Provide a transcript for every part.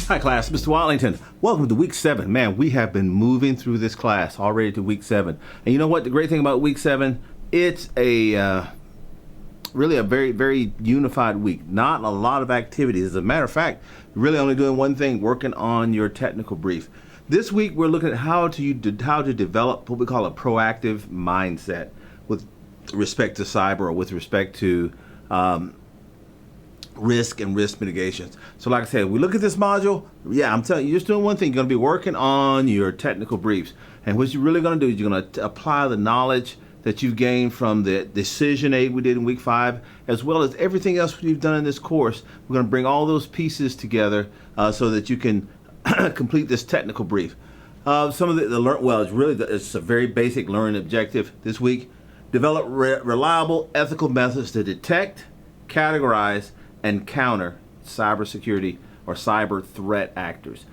Hi class, Mr. Wallington. Welcome to week 7. Man, we have been moving through this class already to week 7. And you know what? The great thing about week 7, it's a really a very, very unified week. Not a lot of activities. As a matter of fact, you're really only doing one thing, working on your technical brief. This week, we're looking at how to develop what we call a proactive mindset with respect to cyber, or with respect to risk and risk mitigations. So like I said, we look at this module, I'm telling you, you're just doing one thing. You're going to be working on your technical briefs. And what you're really going to do is you're going to apply the knowledge that you've gained from the decision aid we did in week 5, as well as everything else we've done in this course. We're going to bring all those pieces together so that you can complete this technical brief. Some of it's a very basic learning objective this week. Develop reliable ethical methods to detect, categorize, and counter cybersecurity or cyber threat actors.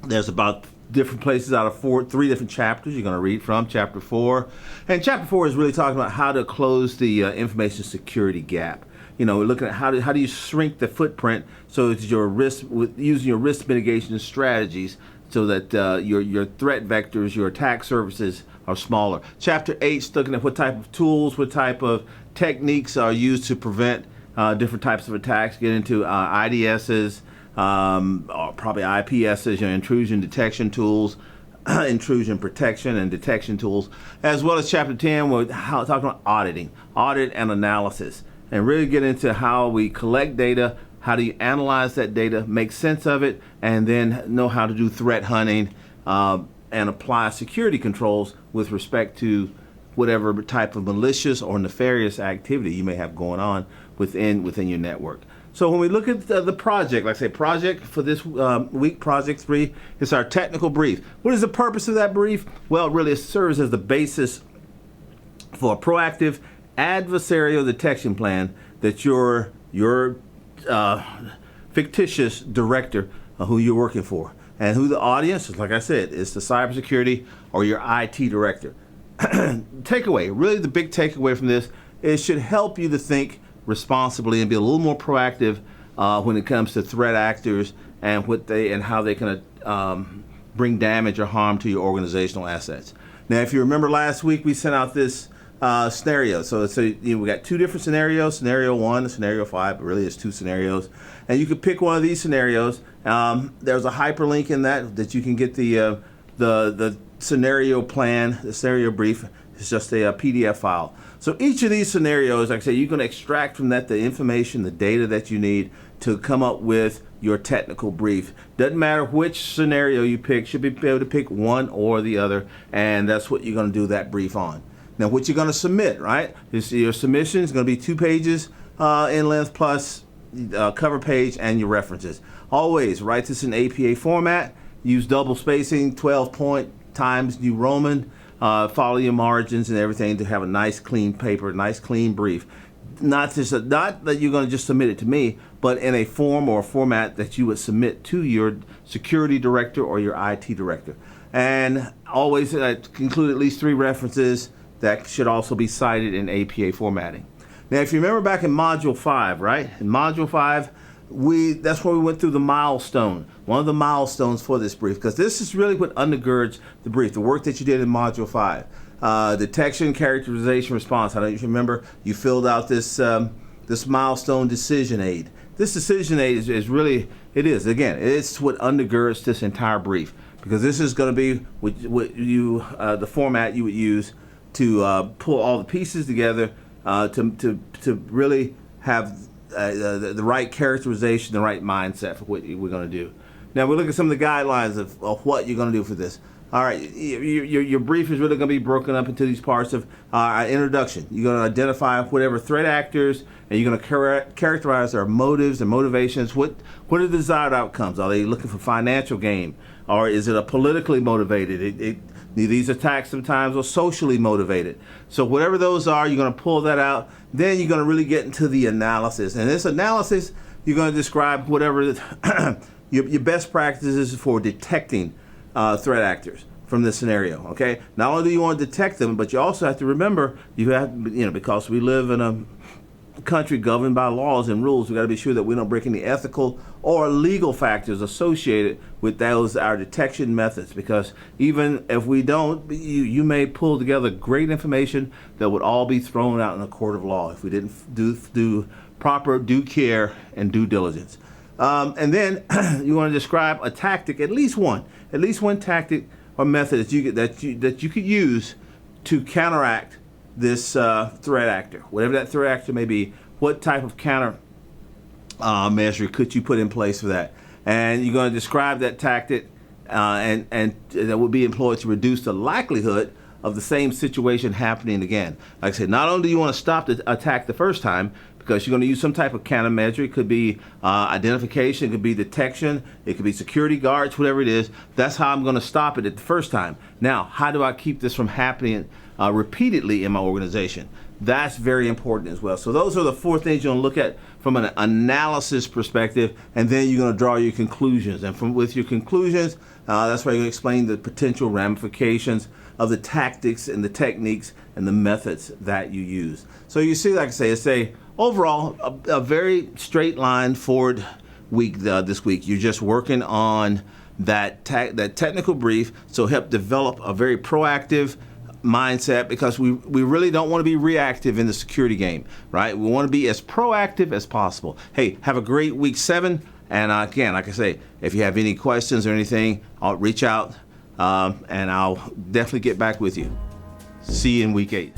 There's about different places out of 3 different chapters you're going to read from. Chapter 4, and chapter 4 is really talking about how to close the information security gap. You know, we're looking at how do you shrink the footprint so that your risk, using your risk mitigation strategies, so that your threat vectors, your attack surfaces are smaller. Chapter 8 is looking at what type of tools, what type of techniques are used to prevent different types of attacks. Get into IDSs, or probably IPSs, intrusion detection tools, intrusion protection and detection tools, as well as chapter 10, we're talking about audit and analysis, and really get into how we collect data, how do you analyze that data, make sense of it, and then know how to do threat hunting and apply security controls with respect to whatever type of malicious or nefarious activity you may have going on within your network. So when we look at the project, like I say, project for this week, project 3, is our technical brief. What is the purpose of that brief? Well, really, it serves as the basis for a proactive adversarial detection plan that your fictitious director who you're working for, and who the audience is, like I said, is the cybersecurity or your IT director. Takeaway, really the big takeaway from this, it should help you to think responsibly and be a little more proactive when it comes to threat actors and how they can bring damage or harm to your organizational assets. Now, if you remember last week, we sent out this scenario. So we got 2 different scenarios, scenario 1 and scenario 5, but really it's 2 scenarios. And you could pick one of these scenarios. There's a hyperlink in that you can get the scenario plan, the scenario brief. It's just a PDF file. So each of these scenarios, like I say, you can extract from that the information, the data that you need to come up with your technical brief. Doesn't matter which scenario you pick, should be able to pick one or the other, and that's what you're going to do that brief on. Now, what you're going to submit, right? Your submission is going to be 2 pages in length, plus cover page and your references. Always write this in APA format. Use double spacing, 12 point times New Roman. Follow your margins and everything to have a nice clean paper, nice clean brief. Not that you're going to just submit it to me, but in a form or format that you would submit to your security director or your IT director. And always include at least 3 references that should also be cited in APA formatting. Now, if you remember back in Module 5, right? In Module 5, that's where we went through the milestone, one of the milestones for this brief, because this is really what undergirds the brief, the work that you did in Module 5. Detection, characterization, response. I don't know if you remember, you filled out this milestone decision aid. This decision aid is really, it's what undergirds this entire brief, because this is going to be the format you would use to pull all the pieces together to really have the right characterization, the right mindset for what we're going to do. Now we look at some of the guidelines of what you're going to do for this. All right, your brief is really going to be broken up into these parts of introduction. You're going to identify whatever threat actors, and you're going to characterize their motives, their motivations. What are the desired outcomes? Are they looking for financial gain, or is it a politically motivated? These attacks sometimes are socially motivated. So whatever those are, you're going to pull that out. Then you're going to really get into the analysis. And this analysis, you're going to describe whatever your best practices for detecting threat actors from this scenario. Okay. Not only do you want to detect them, but you also have to remember because we live in country governed by laws and rules. We got to be sure that we don't break any ethical or legal factors associated with those our detection methods, because even if we don't, you may pull together great information that would all be thrown out in a court of law if we didn't do proper due care and due diligence. And then you want to describe a tactic, at least one tactic or method that you could use to counteract this threat actor, whatever that threat actor may be. What type of counter measure could you put in place for that? And you're going to describe that tactic and that would be employed to reduce the likelihood of the same situation happening again. Like I said, not only do you want to stop the attack the first time, because you're going to use some type of countermeasure. It could be identification, it could be detection, it could be security guards, whatever it is. That's how I'm going to stop it at the first time. Now, how do I keep this from happening repeatedly in my organization? That's very important as well. So those are the 4 things you're going to look at from an analysis perspective, and then you're going to draw your conclusions. And with your conclusions, that's why you're going to explain the potential ramifications of the tactics and the techniques and the methods that you use. So you see, like I say, it's overall a very straight line forward week this week. You're just working on that technical brief, so help develop a very proactive mindset, because we really don't want to be reactive in the security game, right? We want to be as proactive as possible. Hey, have a great week 7. And again, like I say, if you have any questions or anything, I'll reach out and I'll definitely get back with you. See you in week 8.